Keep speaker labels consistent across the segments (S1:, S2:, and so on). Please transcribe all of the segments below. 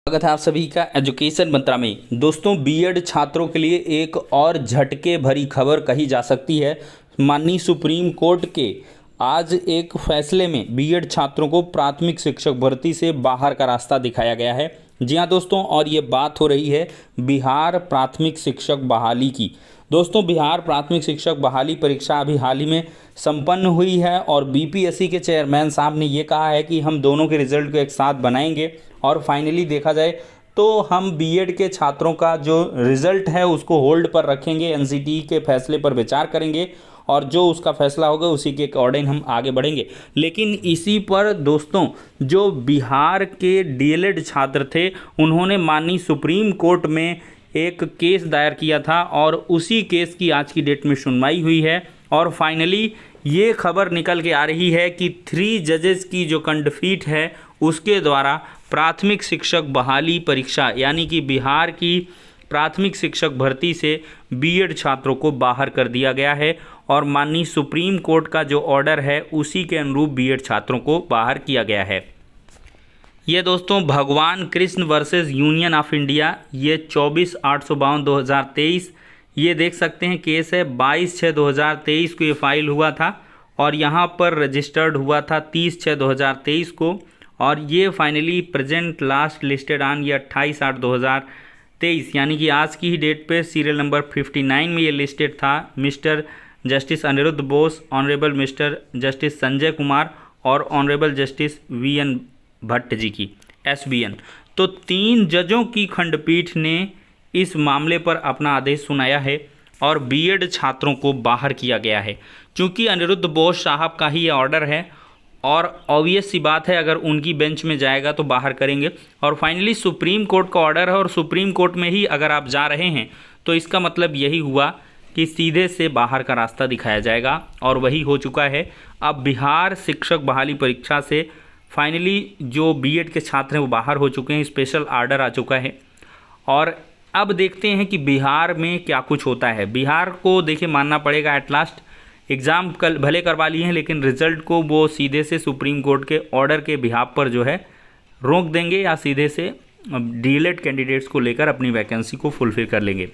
S1: स्वागत है आप सभी का एजुकेशन मंत्रा में। दोस्तों, बीएड छात्रों के लिए एक और झटके भरी खबर कही जा सकती है। माननीय सुप्रीम कोर्ट के आज एक फैसले में बीएड छात्रों को प्राथमिक शिक्षक भर्ती से बाहर का रास्ता दिखाया गया है। जी हाँ दोस्तों, और ये बात हो रही है बिहार प्राथमिक शिक्षक बहाली की। दोस्तों, बिहार प्राथमिक शिक्षक बहाली परीक्षा अभी हाल ही में संपन्न हुई है और बीपीएससी के चेयरमैन साहब ने ये कहा है कि हम दोनों के रिजल्ट को एक साथ बनाएंगे और फाइनली देखा जाए तो हम बीएड के छात्रों का जो रिजल्ट है उसको होल्ड पर रखेंगे, एनसीटीई के फैसले पर विचार करेंगे और जो उसका फैसला होगा उसी के अकॉर्डिंग हम आगे बढ़ेंगे। लेकिन इसी पर दोस्तों, जो बिहार के डीएलएड छात्र थे उन्होंने माननीय सुप्रीम कोर्ट में एक केस दायर किया था और उसी केस की आज की डेट में सुनवाई हुई है और फाइनली ये खबर निकल के आ रही है कि 3 जजेस की जो खंडपीठ है उसके द्वारा प्राथमिक शिक्षक बहाली परीक्षा यानी कि बिहार की प्राथमिक शिक्षक भर्ती से बीएड छात्रों को बाहर कर दिया गया है और माननीय सुप्रीम कोर्ट का जो ऑर्डर है उसी के अनुरूप बीएड छात्रों को बाहर किया गया है। ये दोस्तों भगवान Krishna versus union of India, ये 24/852/2023 ये देख सकते हैं केस है। 22/6/2023 को ये फाइल हुआ था और यहाँ पर रजिस्टर्ड हुआ था 30/6/2023 को और ये finally present last listed on ये 28/8/2023 यानी कि आज की ही डेट पे सीरियल नंबर 59 में ये लिस्टेड था। Mister justice Aniruddha Bose, honourable mister justice Sanjay Kumar और honourable justice V N Bhatt ji की एसबीएन। तो 3 जजों की खंडपीठ ने इस मामले पर अपना आदेश सुनाया है और बीएड छात्रों को बाहर किया गया है। चूँकि अनिरुद्ध बोस साहब का ही ये ऑर्डर है और ऑब्वियस सी बात है अगर उनकी बेंच में जाएगा तो बाहर करेंगे और फाइनली सुप्रीम कोर्ट का ऑर्डर है और सुप्रीम कोर्ट में ही अगर आप जा रहे हैं तो इसका मतलब यही हुआ कि सीधे से बाहर का रास्ता दिखाया जाएगा और वही हो चुका है। अब बिहार शिक्षक बहाली परीक्षा से फाइनली जो बीएड के छात्र हैं वो बाहर हो चुके हैं, स्पेशल ऑर्डर आ चुका है और अब देखते हैं कि बिहार में क्या कुछ होता है। बिहार को देखिए मानना पड़ेगा एट लास्ट एग्ज़ाम कल भले करवा लिए हैं लेकिन रिज़ल्ट को वो सीधे से सुप्रीम कोर्ट के ऑर्डर के बिहाफ पर जो है रोक देंगे या सीधे से डीएलएड कैंडिडेट्स को लेकर अपनी वैकेंसी को फुलफिल कर लेंगे।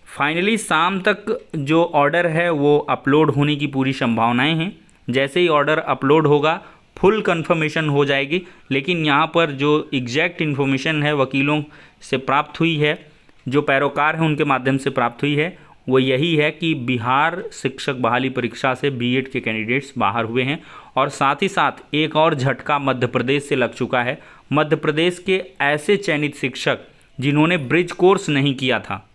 S1: फाइनली शाम तक जो ऑर्डर है वो अपलोड होने की पूरी संभावनाएं हैं। जैसे ही ऑर्डर अपलोड होगा फुल कंफर्मेशन हो जाएगी, लेकिन यहाँ पर जो एग्जैक्ट इन्फॉर्मेशन है वकीलों से प्राप्त हुई है, जो पैरोकार हैं उनके माध्यम से प्राप्त हुई है, वो यही है कि बिहार शिक्षक बहाली परीक्षा से बीएड के कैंडिडेट्स बाहर हुए हैं और साथ ही साथ एक और झटका मध्य प्रदेश से लग चुका है। मध्य प्रदेश के ऐसे चयनित शिक्षक जिन्होंने ब्रिज कोर्स नहीं किया था,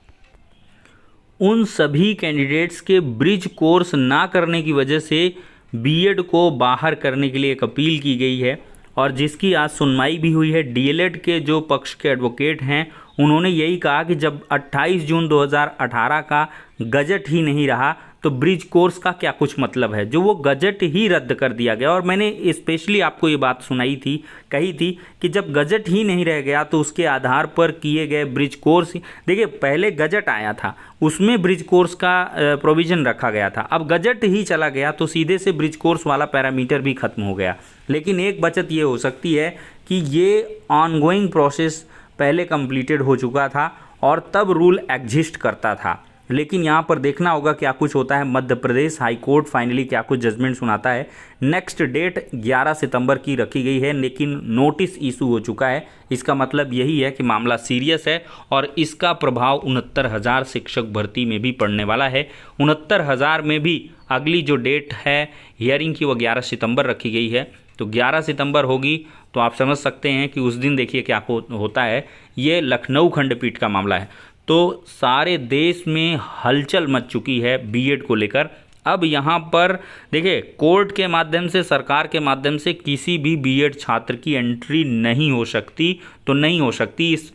S1: उन सभी कैंडिडेट्स के ब्रिज कोर्स ना करने की वजह से बीएड को बाहर करने के लिए एक अपील की गई है और जिसकी आज सुनवाई भी हुई है। डीएलएड के जो पक्ष के एडवोकेट हैं उन्होंने यही कहा कि जब 28 जून 2018 का गजट ही नहीं रहा तो ब्रिज कोर्स का क्या कुछ मतलब है, जो वो गजट ही रद्द कर दिया गया। और मैंने स्पेशली आपको ये बात सुनाई थी, कही थी कि जब गजट ही नहीं रह गया तो उसके आधार पर किए गए ब्रिज कोर्स, देखिए पहले गजट आया था उसमें ब्रिज कोर्स का प्रोविज़न रखा गया था, अब गजट ही चला गया तो सीधे से ब्रिज कोर्स वाला पैरामीटर भी खत्म हो गया। लेकिन एक बचत ये हो सकती है कि ये ऑनगोइंग प्रोसेस पहले कंप्लीटेड हो चुका था और तब रूल एग्जिस्ट करता था। लेकिन यहाँ पर देखना होगा क्या कुछ होता है। Madhya Pradesh high court finally क्या कुछ जजमेंट सुनाता है। नेक्स्ट डेट 11 सितंबर की रखी गई है लेकिन नोटिस इशू हो चुका है। इसका मतलब यही है कि मामला सीरियस है और इसका प्रभाव 69,000 शिक्षक भर्ती में भी पड़ने वाला है। 69,000 में भी अगली जो डेट है हियरिंग की वो 11 सितंबर रखी गई है, तो 11 सितंबर होगी तो आप समझ सकते हैं कि उस दिन देखिए क्या होता है। ये लखनऊ खंडपीठ का मामला है तो सारे देश में हलचल मच चुकी है बीएड को लेकर। अब यहाँ पर देखिए कोर्ट के माध्यम से, सरकार के माध्यम से किसी भी बीएड छात्र की एंट्री नहीं हो सकती, तो नहीं हो सकती। इस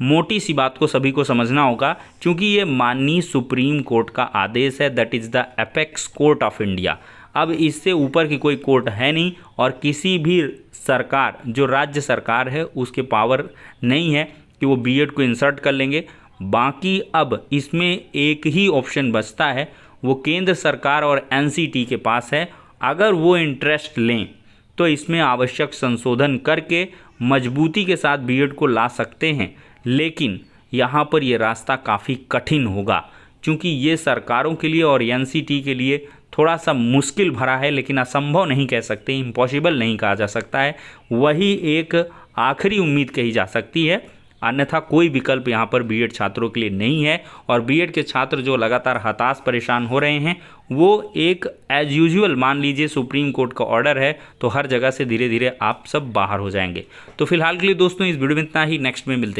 S1: मोटी सी बात को सभी को समझना होगा क्योंकि ये माननीय सुप्रीम कोर्ट का आदेश है, that is the apex court of India. अब इससे ऊपर की कोई कोर्ट है नहीं और किसी भी सरकार, जो राज्य सरकार है, उसके पावर नहीं है कि वो बीएड को इंसर्ट कर लेंगे। बाकी अब इसमें एक ही ऑप्शन बचता है, वो केंद्र सरकार और एनसीटी के पास है। अगर वो इंटरेस्ट लें तो इसमें आवश्यक संशोधन करके मजबूती के साथ बीएड को ला सकते हैं, लेकिन यहाँ पर ये रास्ता काफ़ी कठिन होगा, क्योंकि ये सरकारों के लिए और एनसीटी के लिए थोड़ा सा मुश्किल भरा है, लेकिन असंभव नहीं कह सकते, इम्पॉसिबल नहीं कहा जा सकता है। वही एक आखिरी उम्मीद कही जा सकती है, अन्यथा कोई विकल्प यहाँ पर बीएड छात्रों के लिए नहीं है। और बीएड के छात्र जो लगातार हताश परेशान हो रहे हैं, वो एक एज यूजुअल मान लीजिए सुप्रीम कोर्ट का ऑर्डर है, तो हर जगह से धीरे धीरे आप सब बाहर हो जाएंगे। तो फिलहाल के लिए दोस्तों इस वीडियो में इतना ही, नेक्स्ट में मिलते हैं।